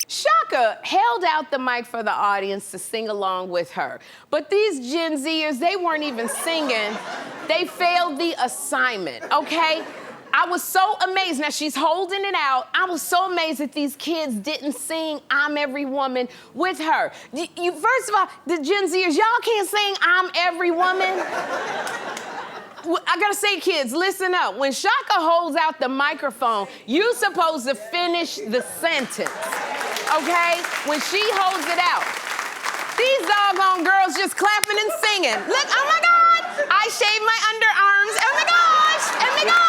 Shaka held out the mic for the audience to sing along with her. But these Gen Zers, they weren't even singing. They failed the assignment, okay? I was so amazed. Now, she's holding it out. I was so amazed that these kids didn't sing I'm Every Woman with her. First of all, the Gen Zers, y'all can't sing I'm Every Woman. I gotta say, kids, listen up. When Shaka holds out the microphone, you're supposed to finish the sentence, okay? When she holds it out. These doggone girls just clapping and singing. Look, oh my God, I shaved my underarms. Oh my gosh, oh my gosh.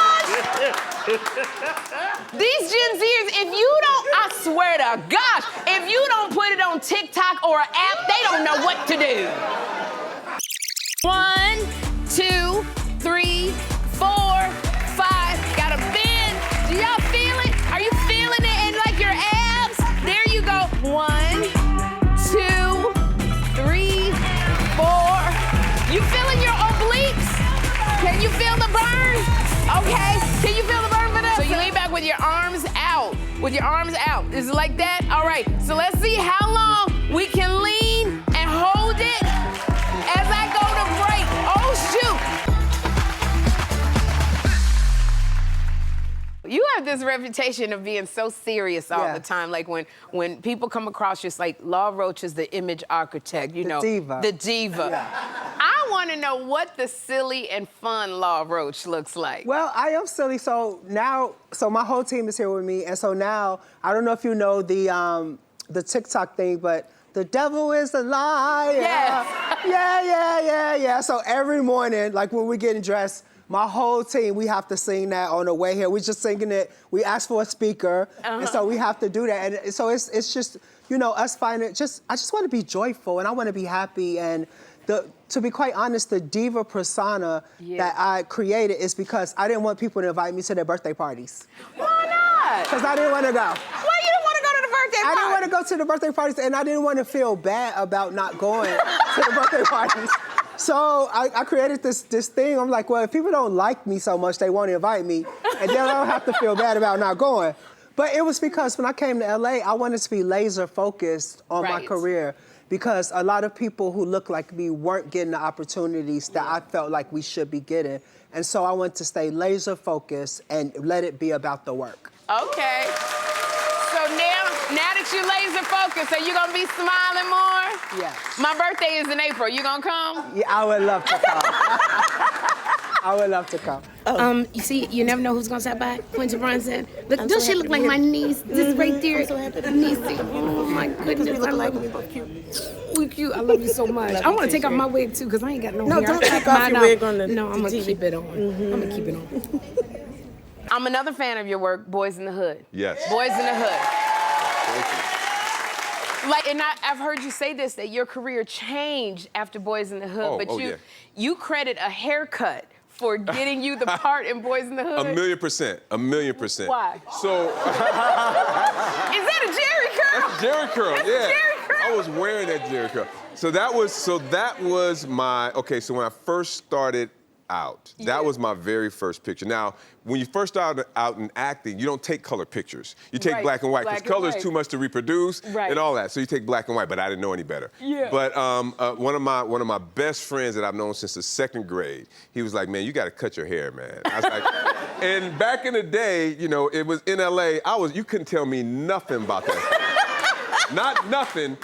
These Gen Zers, if you don't, I swear to gosh, if you don't put it on TikTok or an app, they don't know what to do. 1, 2, 3, 4, 5. Gotta bend. Do y'all feel it? Are you feeling it in like your abs? There you go. 1, 2, 3, 4. You feeling your obliques? Can you feel the burn? Okay. Can you feel the burn, Vanessa? So you lean back with your arms out. With your arms out. Is it like that? All right. So let's see how long we can lean and hold it as I go to break. Oh, shoot. You have this reputation of being so serious all the time. Like when people come across you, it's like Law Roach is the image architect, you know. Diva. The diva. Yeah. I want to know what the silly and fun Law Roach looks like. Well, I am silly, so my whole team is here with me, and so now, I don't know if you know the TikTok thing, but the devil is a liar. Yes. Yeah. So every morning, like when we're getting dressed, my whole team, we have to sing that on the way here. We're just singing it. We ask for a speaker, and so we have to do that. And so it's just, you know, us finding I just want to be joyful, and I want to be happy. And to be quite honest, the diva persona that I created is because I didn't want people to invite me to their birthday parties. Why not? Because I didn't want to go. Why you didn't want to go to the birthday party? I didn't want to go to the birthday parties, and I didn't want to feel bad about not going to the birthday parties. So I created this thing. I'm like, well, if people don't like me so much, they won't invite me, and then I don't have to feel bad about not going. But it was because when I came to LA, I wanted to be laser focused on my career, because a lot of people who look like me weren't getting the opportunities that I felt like we should be getting. And so I wanted to stay laser focused and let it be about the work. Okay. So now that you're laser focused, are you gonna be smiling more? Yes. My birthday is in April. You gonna come? Yeah, I would love to come. I would love to come. You see, you never know who's gonna stop by. Quinta Brunson. Look, don't she look like my niece? This right there. I'm so happy to niece. Oh my goodness, I love you. We cute. I love you so much. I want to take off my wig too, cause I ain't got no hair. No, don't take off your wig on the No, I'm gonna TV. keep it on. I'm gonna keep it on. I'm another fan of your work, Boys in the Hood. Yes. Boys in the Hood. Thank you. Like, and I've heard you say this, that your career changed after Boys in the Hood, but you credit a haircut for getting you the part in Boys in the Hood. 1,000,000%. 1,000,000%. Why? So. Is that a Jerry curl? That's a Jerry curl, That's a Jerry curl. I was wearing that Jerry curl. So that was my, okay, so when I first started out, that was my very first picture. Now, when you first start out in acting, you don't take color pictures. You take black and white, because color is too much to reproduce and all that. So you take black and white, but I didn't know any better. Yeah. But one of my best friends that I've known since the 2nd grade, he was like, man, you gotta cut your hair, man. I was like, and back in the day, you know, it was in LA, you couldn't tell me nothing about that. Not nothing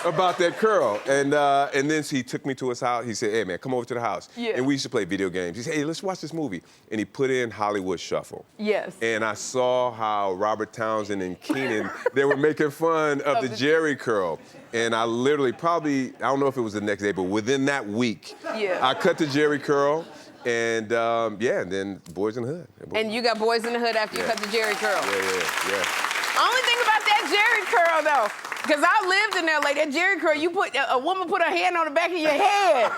about that curl. And then he took me to his house. He said, hey, man, come over to the house. Yeah. And we used to play video games. He said, hey, let's watch this movie. And he put in Hollywood Shuffle. Yes. And I saw how Robert Townsend and Keenan, they were making fun of the Jerry curl. And I literally I don't know if it was the next day, but within that week, I cut the Jerry curl. And and then Boys in the Hood. And you got Boys in the Hood after you cut the Jerry curl. Yeah. Only thing about that Jerry curl, though, because I lived in LA, that Jerry curl, a woman put her hand on the back of your head,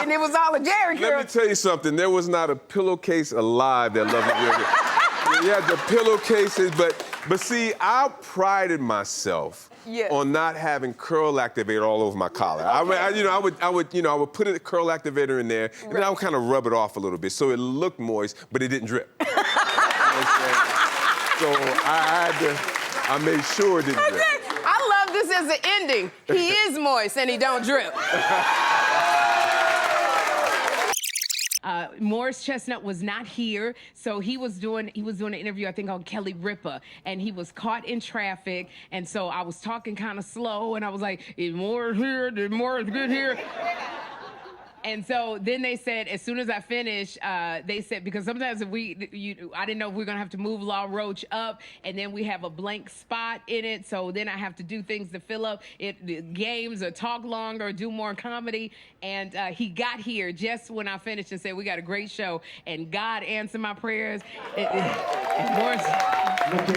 and it was all a Jerry curl. Let me tell you something. There was not a pillowcase alive that loved the Jerry curl. You had the pillowcases, but see, I prided myself on not having curl activator all over my collar. Okay. I would put a curl activator in there, and then I would kind of rub it off a little bit so it looked moist, but it didn't drip. You know what I'm saying? So I I made sure it didn't drip. I love this as an ending. He is moist and he don't drip. Morris Chestnut was not here, so he was doing an interview, I think, on Kelly Ripa, and he was caught in traffic, and so I was talking kind of slow, and I was like, is Morris here? Did Morris get here? And so then they said, as soon as I finished, they said, because sometimes I didn't know if we were gonna have to move Law Roach up, and then we have a blank spot in it, so then I have to do things to fill up games or talk longer or do more comedy. And he got here just when I finished and said, we got a great show, and God answered my prayers. And Morris,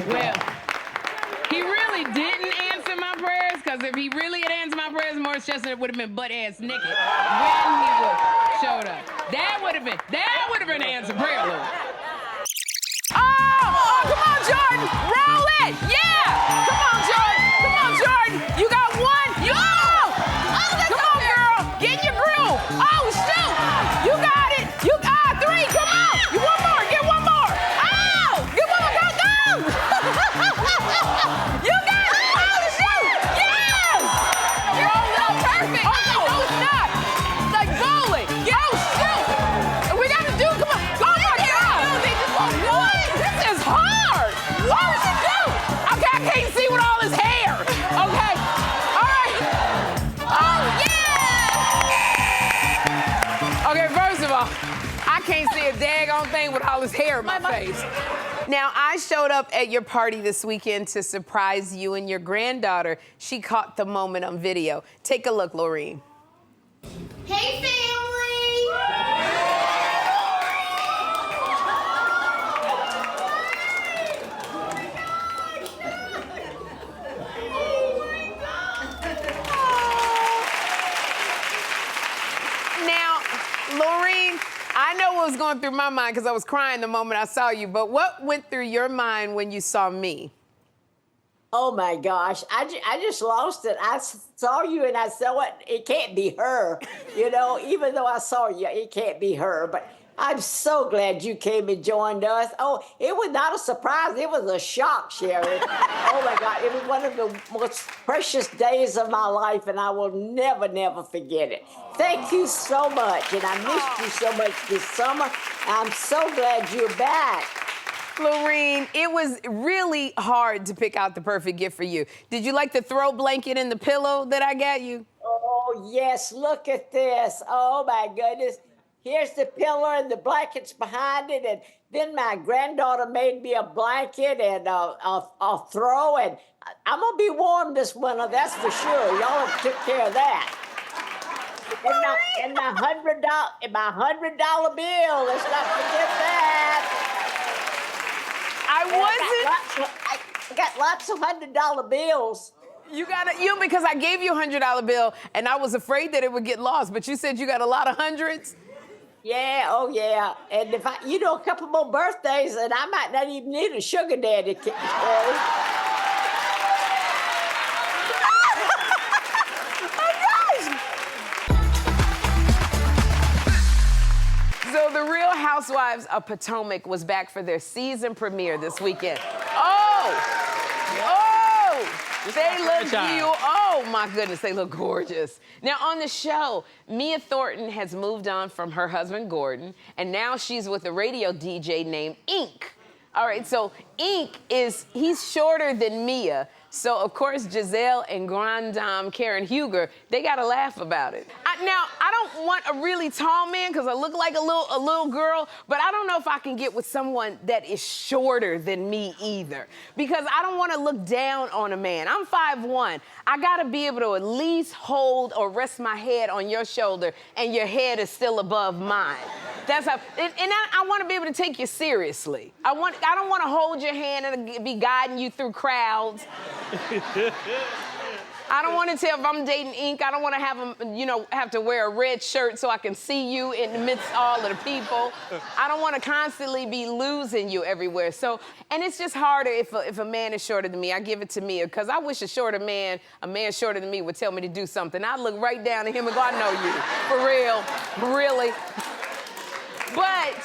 well, he really didn't answer my prayers, because if he really had answered my prayers, Morris Chestnut would have been butt-ass naked when he showed up. That would have been an answered prayer, Lord. Oh, come on, Jordan, roll it, yeah! Come on, Jordan, you got one, come on, girl, get in your groove. Oh, shoot, you got it, three, come on, you one more, get one more. Oh, get one more, go. You got it, oh, shoot, yes! Roll up, perfect. Oh, no, it's not. It's like bowling. Oh, shoot. We got to do, come on. Oh, my God. What? This is hard. What would you do? Okay, I can't see with all his hair. Okay. All right. Oh, yeah. Okay, first of all, I can't see a daggone thing with all his hair in my face. Now, I showed up at your party this weekend to surprise you and your granddaughter. She caught the moment on video. Take a look, Laureen. Hey, family! Now, Laureen, I know what was going through my mind because I was crying the moment I saw you, but what went through your mind when you saw me? Oh my gosh, I just lost it. I saw you and I said, what? It can't be her. You know, even though I saw you, it can't be her. But I'm so glad you came and joined us. Oh, it was not a surprise. It was a shock, Sherri. Oh my God, it was one of the most precious days of my life, and I will never, never forget it. Thank you so much, and I missed you so much this summer. I'm so glad you're back. Laureen, it was really hard to pick out the perfect gift for you. Did you like the throw blanket and the pillow that I got you? Oh, yes, look at this. Oh, my goodness. Here's the pillow and the blankets behind it, and then my granddaughter made me a blanket and a throw, and I'm going to be warm this winter, that's for sure. Y'all took care of that. And my $100 bill, let's not forget that. I got lots of $100 bills. You because I gave you a $100 bill and I was afraid that it would get lost, but you said you got a lot of hundreds? Yeah, oh yeah. And if a couple more birthdays, and I might not even need a sugar daddy. So the Real Housewives of Potomac was back for their season premiere this weekend. They look oh my goodness, they look gorgeous. Now on the show, Mia Thornton has moved on from her husband Gordon, and now she's with a radio DJ named Ink. All right, so Ink he's shorter than Mia. So, of course, Giselle and Grand Dame Karen Huger, they got to laugh about it. Now, I don't want a really tall man because I look like a little girl, but I don't know if I can get with someone that is shorter than me either, because I don't want to look down on a man. I'm 5'1". I got to be able to at least hold or rest my head on your shoulder and your head is still above mine. That's how, and I want to be able to take you seriously. I don't want to hold your hand and be guiding you through crowds. I don't want to tell if I'm dating Ink. I don't want to have him, have to wear a red shirt so I can see you in the midst of all of the people. I don't want to constantly be losing you everywhere. So, and it's just harder if a man is shorter than me. I give it to Mia, because I wish a man shorter than me would tell me to do something. I'd look right down at him and go, I know you, for real, really. But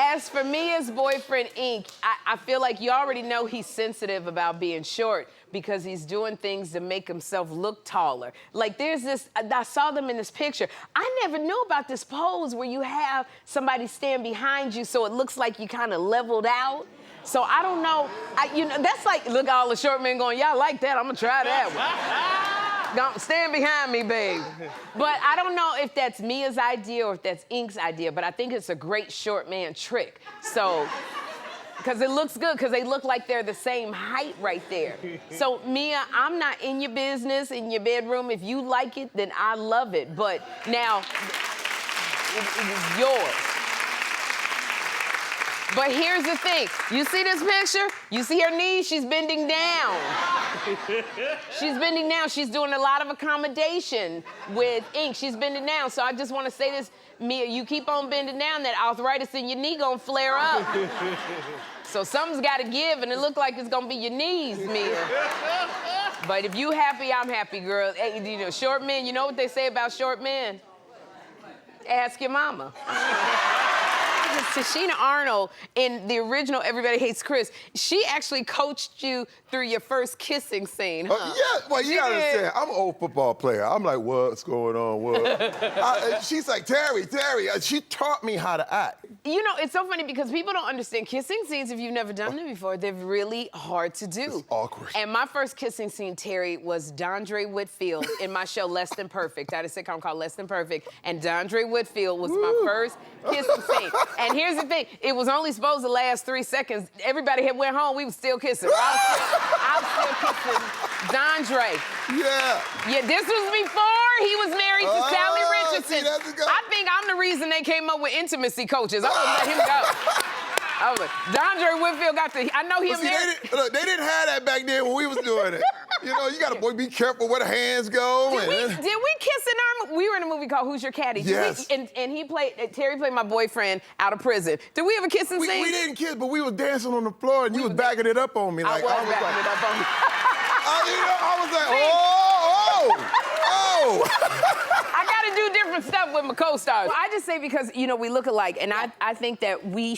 As for Mia's boyfriend, Ink, I feel like you already know he's sensitive about being short because he's doing things to make himself look taller. Like there's this, I saw them in this picture. I never knew about this pose where you have somebody stand behind you so it looks like you kind of leveled out. So I don't know, that's like, look at all the short men going, yeah, I like that, I'm gonna try that one. Don't stand behind me, babe. But I don't know if that's Mia's idea or if that's Ink's idea, but I think it's a great short man trick. So, because it looks good, because they look like they're the same height right there. So Mia, I'm not in your business, in your bedroom. If you like it, then I love it. But now, it is yours. But here's the thing. You see this picture? You see her knees? She's bending down. She's bending down. She's doing a lot of accommodation with Ink. She's bending down. So I just want to say this, Mia, you keep on bending down, that arthritis in your knee gonna flare up. So something's gotta give, and it look like it's gonna be your knees, Mia. But if you happy, I'm happy, girl. Hey, you know, short men, you know what they say about short men? Ask your mama. Tashina Arnold, in the original Everybody Hates Chris, she actually coached you through your first kissing scene, huh? Yeah, well, you gotta understand, I'm an old football player. I'm like, what's going on, what? She's like, Terry, she taught me how to act. You know, it's so funny because people don't understand kissing scenes, if you've never done them before, they're really hard to do. It's awkward. And my first kissing scene, Terry, was Dondre Whitfield in my show Less Than Perfect. I had a sitcom called Less Than Perfect, and Dondre Whitfield was my first kissing scene. And here's the thing, it was only supposed to last 3 seconds. Everybody had went home, we was still kissing. I was still kissing Dondre. Yeah. Yeah, this was before he was married to Sally Richardson. See, that's a good... I think I'm the reason they came up with intimacy coaches. I wouldn't let him go. Dondre Whitfield got the, I know he American. They didn't have that back then when we was doing it. You know, you gotta be careful where the hands go. Did we kiss in our, we were in a movie called Who's Your Caddy? Yes. And he played, Terry played my boyfriend out of prison. Did we ever kiss and sing? We didn't kiss, but we was dancing on the floor and you was backing it up on me. Like, I was backing it up on me. I was like, I gotta do different stuff with my co-stars. Well, I just say because, you know, we look alike, and I think that we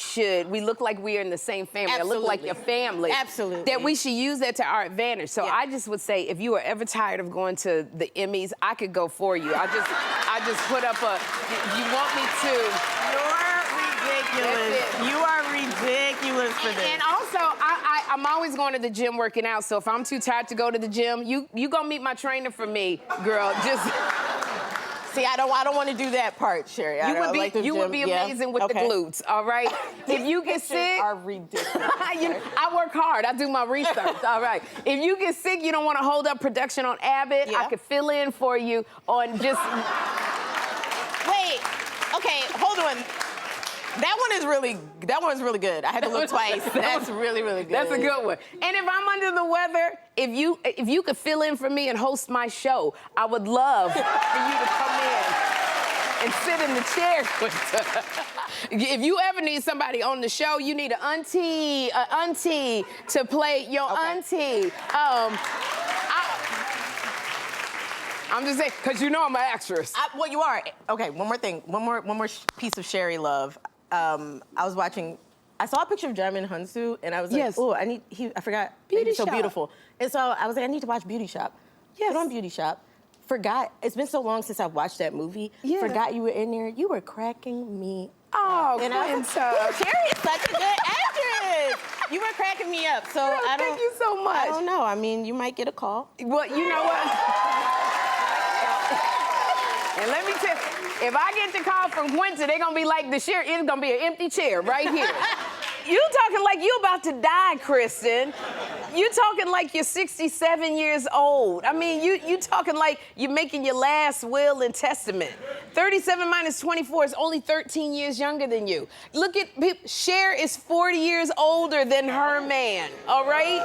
look like we're in the same family. Absolutely. I look like your family. Absolutely. That we should use that to our advantage. So I just would say, if you are ever tired of going to the Emmys, I could go for you. I just put up a, you want me to. You're ridiculous. You are ridiculous for this. And also, I'm always going to the gym working out, so if I'm too tired to go to the gym, you go meet my trainer for me, girl. Just... See, I don't want to do that part, Sherri. You would be amazing with the glutes, all right? If you get sick, are ridiculous. I work hard. I do my research, all right? If you get sick, you don't want to hold up production on Abbott, I could fill in for you on just... Wait, okay, hold on. That one's really good. I had to look twice. That's really, really good. That's a good one. And if I'm under the weather, if you could fill in for me and host my show, I would love for you to come in and sit in the chair. If you ever need somebody on the show, you need an auntie to play your auntie. I'm just saying, because you know I'm an actress. Well, you are. Okay, one more thing. One more piece of Sherri love. I saw a picture of Jeremy Hunsu, and I was like, oh, I forgot. Beauty so Shop. Beautiful. And so I was like, I need to watch Beauty Shop. Yes. Put on Beauty Shop. Forgot, it's been so long since I've watched that movie. Yeah. Forgot you were in there. You were cracking me Oh, up. And I was like, Quinta. Sherri is such a good actress. You were cracking me up. So Girl, thank you so much. I don't know. I mean, you might get a call. Well, you know what? And let me tell you, if I get the call from Quinta, they're gonna be like, it's gonna be an empty chair right here. You talking like you about to die, Kristen. You talking like you're 67 years old. I mean, you talking like you're making your last will and testament. 37 minus 24 is only 13 years younger than you. Look at, Cher is 40 years older than her man, all right?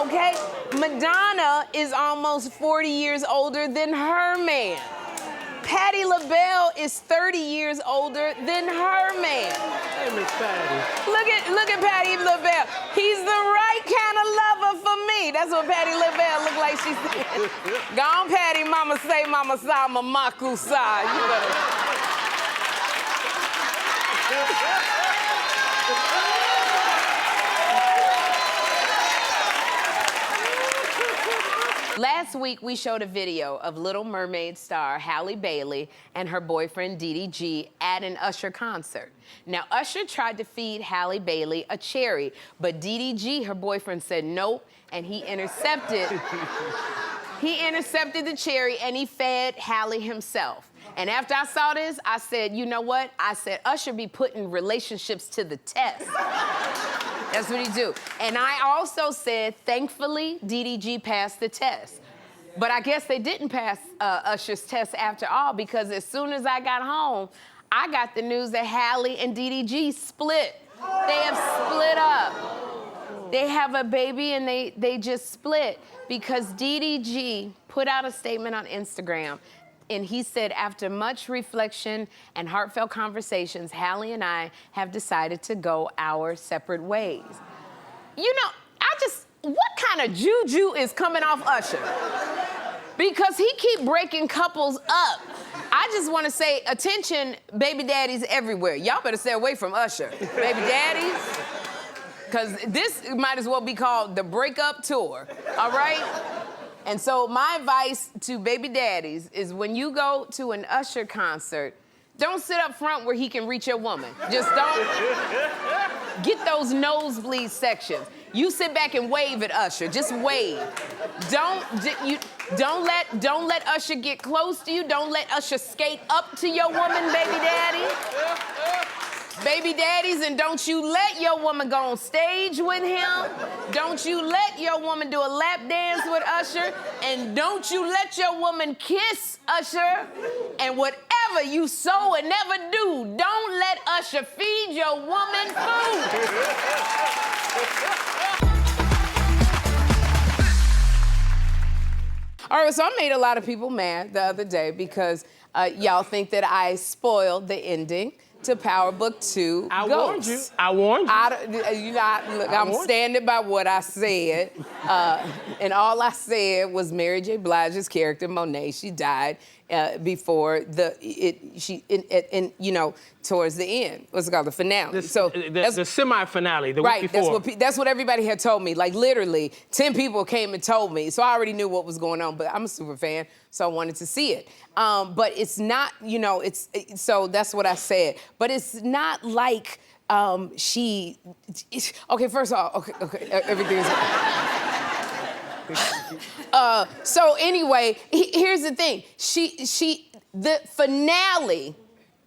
Okay? Madonna is almost 40 years older than her man. Patti LaBelle is 30 years older than her man. Hey, Miss Patti. Look at Patti LaBelle. He's the right kind of lover for me. That's what Patti LaBelle look like she said. Go on, Patti, mama say, mama sa, mamaku sa. You better. Last week, we showed a video of Little Mermaid star Halle Bailey and her boyfriend DDG at an Usher concert. Now, Usher tried to feed Halle Bailey a cherry, but DDG, her boyfriend, said nope, and he intercepted the cherry and he fed Halle himself. And after I saw this, I said, you know what? I said, Usher be putting relationships to the test. That's what he do. And I also said, thankfully, DDG passed the test. But I guess they didn't pass Usher's test after all, because as soon as I got home, I got the news that Halle and DDG split. They have split up. They have a baby and they just split because DDG put out a statement on Instagram. And he said, after much reflection and heartfelt conversations, Halle and I have decided to go our separate ways. You know, what kind of juju is coming off Usher? Because he keep breaking couples up. I just want to say, attention, baby daddies everywhere. Y'all better stay away from Usher. Baby daddies, because this might as well be called the breakup tour, all right? And so my advice to baby daddies is when you go to an Usher concert, don't sit up front where he can reach your woman. Just don't get those nosebleed sections. You sit back and wave at Usher. Just wave. Don't let Usher get close to you. Don't let Usher skate up to your woman, baby daddy. Baby daddies, and don't you let your woman go on stage with him. Don't you let your woman do a lap dance with Usher. And don't you let your woman kiss Usher. And whatever you sow and never do, don't let Usher feed your woman food. All right, so I made a lot of people mad the other day because y'all think that I spoiled the ending to Power Book 2 I Ghosts. warned you. Look, I'm standing by what I said. And all I said was Mary J. Blige's character, Monet, she died before towards the end. What's it called? The finale. The semi-finale, the week before. That's what everybody had told me. Like, literally, 10 people came and told me. So I already knew what was going on, but I'm a super fan, so I wanted to see it. But it's not, so that's what I said. But it's not like okay, first of all, okay, everything is... So anyway, here's the thing. The finale,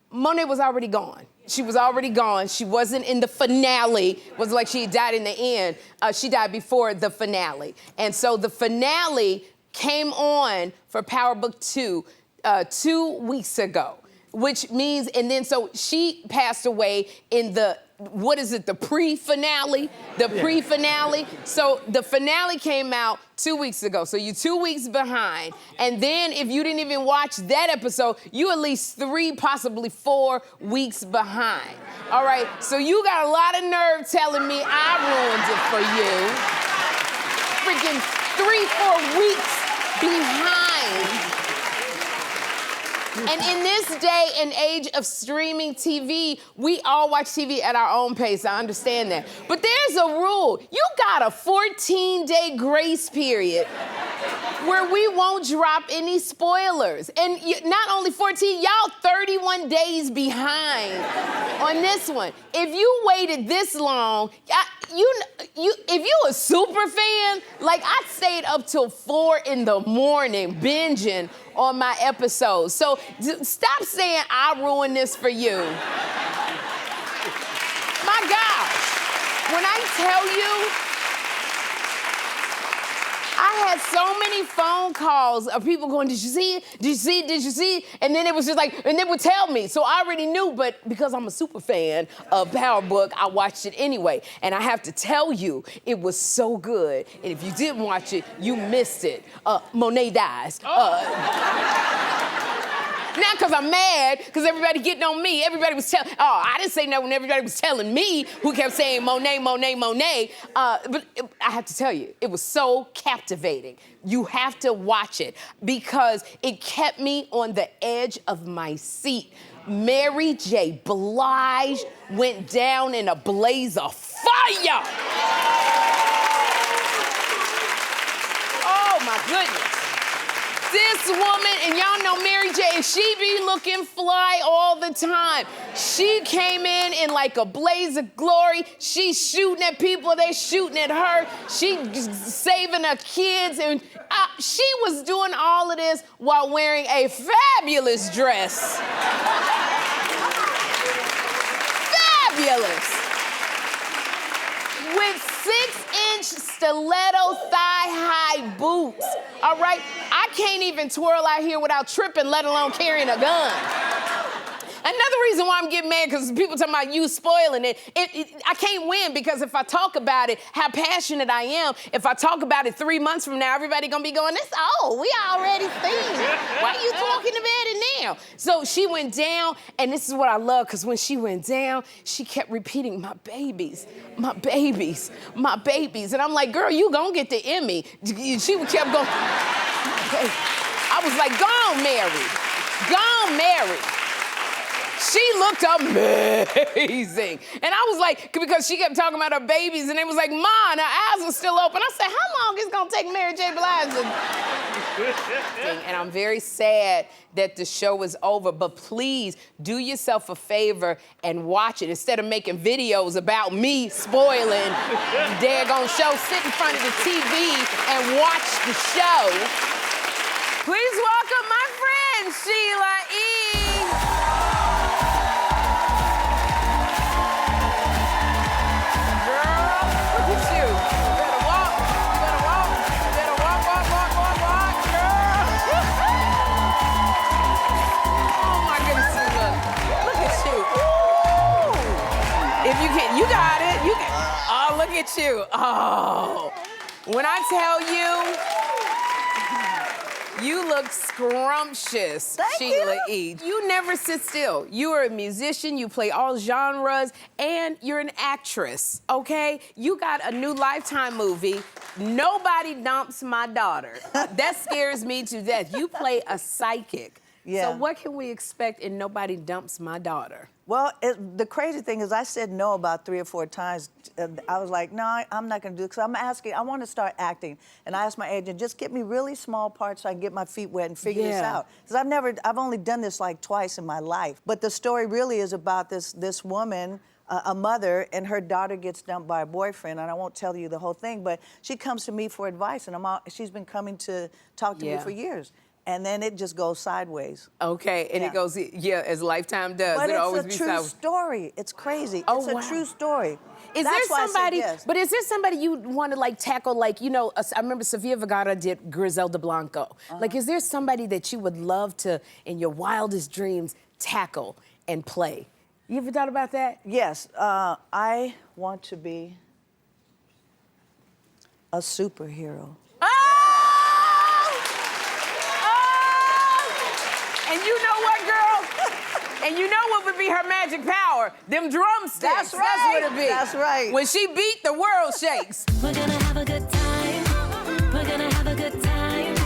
Monet was already gone. She was already gone. She wasn't in the finale. It was like she died in the end. She died before the finale. And so the finale came on for Power Book 2 2 weeks ago, which means, and then so she passed away in the, the pre-finale? The pre-finale. So the finale came out 2 weeks ago. So you're 2 weeks behind. And then if you didn't even watch that episode, you at least 3, possibly 4 weeks behind. All right, so you got a lot of nerve telling me I ruined it for you. Freaking 3-4 weeks behind. And in this day and age of streaming TV, we all watch TV at our own pace. I understand that. But there's a rule. You got a 14-day grace period where we won't drop any spoilers. And not only 14, y'all 31 days behind on this one. If you waited this long, if you a super fan, like I stayed up till 4 in the morning binging on my episodes. So stop saying I ruined this for you. My gosh, when I tell you, I had so many phone calls of people going, did you see it? Did you see it? Did you see it? And then it was just like, and they would tell me. So I already knew, but because I'm a super fan of Power Book, I watched it anyway. And I have to tell you, it was so good. And if you didn't watch it, you missed it. Monet dies. Not because I'm mad, because everybody getting on me. Everybody was telling, I didn't say no when everybody was telling me who kept saying Monet, Monet, Monet. But I have to tell you, it was so captivating. You have to watch it because it kept me on the edge of my seat. Mary J. Blige went down in a blaze of fire. Oh my my goodness. This woman, and y'all know Mary J, and she be looking fly all the time. She came in like a blaze of glory. She's shooting at people, they shooting at her. She saving her kids, and she was doing all of this while wearing a fabulous dress. Fabulous. With 6-inch stiletto thigh-high boots, all right? I can't even twirl out here without tripping, let alone carrying a gun. Another reason why I'm getting mad, because people talking about you spoiling it. I can't win, because if I talk about it, how passionate I am, if I talk about it 3 months from now, everybody gonna be going, this old, we already seen it. Why are you talking about it now? So she went down, and this is what I love, because when she went down, she kept repeating, my babies, my babies, my babies. And I'm like, girl, you gonna get the Emmy. She kept going, I was like, go on, Mary, go on, Mary. She looked amazing. And I was like, because she kept talking about her babies, and they was like, Ma, and her eyes are still open. I said, how long is it gonna take Mary J. Blige to... And I'm very sad that the show is over, but please do yourself a favor and watch it. Instead of making videos about me spoiling the daggone show, sit in front of the TV and watch the show. Please welcome my friend, Sheila E. You got it. You can. Oh, look at you. Oh. When I tell you, you look scrumptious, Thank Sheila you. E. You never sit still. You are a musician, you play all genres, and you're an actress, okay? You got a new Lifetime movie, Nobody Dumps My Daughter. That scares me to death. You play a psychic. Yeah. So what can we expect in Nobody Dumps My Daughter? Well, the crazy thing is I said no about 3 or 4 times. I was like, no, I'm not gonna do it, because I want to start acting. And I asked my agent, just get me really small parts so I can get my feet wet and figure this out. Because I've only done this like twice in my life. But the story really is about this woman, a mother, and her daughter gets dumped by a boyfriend, and I won't tell you the whole thing, but she comes to me for advice, and she's been coming to talk to me for years. And then it just goes sideways. Okay, and it goes, as Lifetime does. But it always it's be a true story. It's crazy. Oh, it's a true story. Is there somebody, but is there somebody you want to like tackle, like, you know, I remember Sofia Vergara did Griselda Blanco. Like, is there somebody that you would love to, in your wildest dreams, tackle and play? You ever thought about that? Yes, I want to be a superhero. And you know what, girl? And you know what would be her magic power? Them drumsticks. That's right. That's what it be. That's right. When she beat, the world shakes. We're gonna have a good time. We're gonna have a good time.